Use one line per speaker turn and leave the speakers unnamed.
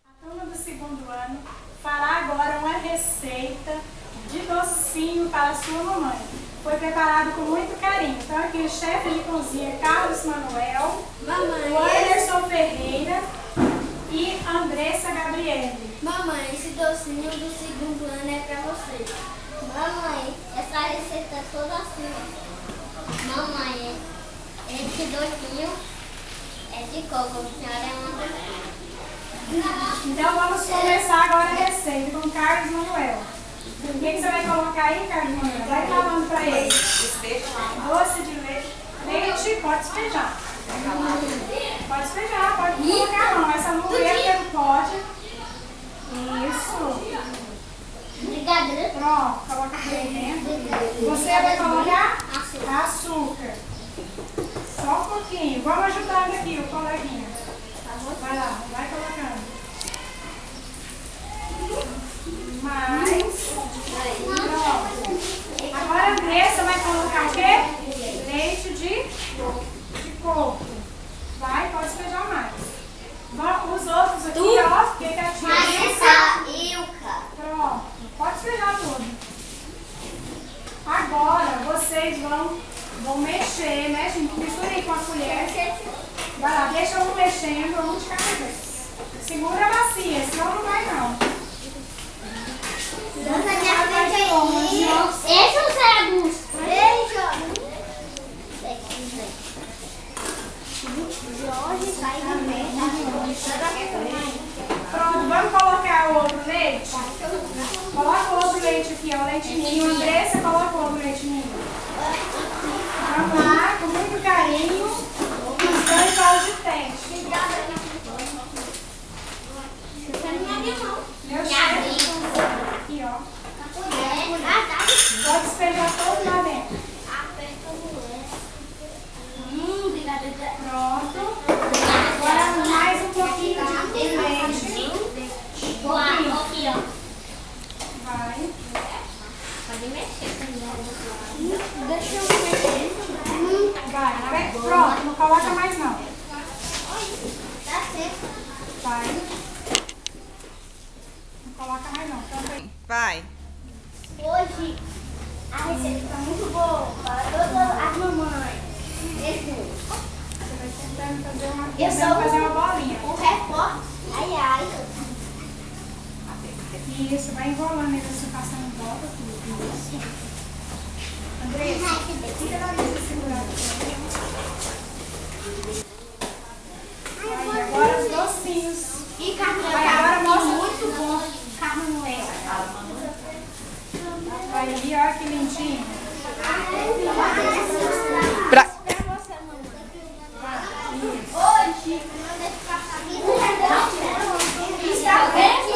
A turma do segundo ano fará agora uma receita de docinho para a sua mamãe. Foi preparado com muito carinho. Então aqui o chefe de cozinha Carlos Manuel, o Anderson Ferreira e Andressa Gabriele.
Mamãe, esse docinho do segundo ano é para você. Mamãe, essa receita é toda assim. Mamãe, esse docinho é de coco, a senhora é uma.
Então vamos começar agora a receita com Carlos Manuel. O que você vai colocar aí, Carlos Manuel? Vai falando para ele. Doce de leite, pode despejar. Pode despejar, pode colocar a mão. Essa mulher não pode. Isso.
Brigadeiro.
Pronto, coloca aqui dentro. Você vai colocar açúcar. Só um pouquinho. Vamos ajudando aqui o coleguinha. Vai lá, vai colocando. Mais. Pronto. Agora a Andressa vai colocar o quê? Leite de coco. Vai, pode despejar mais. Os outros aqui, ó, que a tia
Ilka.
Pronto, pode despejar tudo. Agora vocês vão mexer, mexe, mistura aí com a colher. Vai lá, deixa um mexendo, um de cada vez. Segura a bacia, senão não vai não.
Esse é o Zeragus. Jorge vai
Pronto, vamos colocar o outro leite? Coloca o outro leite aqui, ó, o leite ninho. Andressa, coloca o outro leite ninho. Vamos lá, com muito carinho, os 2 bolos de teste. Meu chefe, aqui ó, pode despejar todo lá dentro. Pronto. Agora mais um pouquinho de leite. Vai.
Pode mexer.
Deixa eu mexer. Vai. Pronto, não coloca mais não.
Tá certo.
Vai. Não coloca mais não. Então,
Vai.
Hoje a receita está muito boa para todas as mamães.
você vai tentando fazer
Eu sou
uma bolinha.
o repórter. Ai, ai.
Isso, vai enrolando ele, você passando volta tudo. Isso. Andressa, fica na mesa segurada. Aí, agora os docinhos.
E carne
Vai, agora mostra muito bom. Carne moeda. Aí, olha que lindinho.
Pra...
Hoje, está vendo?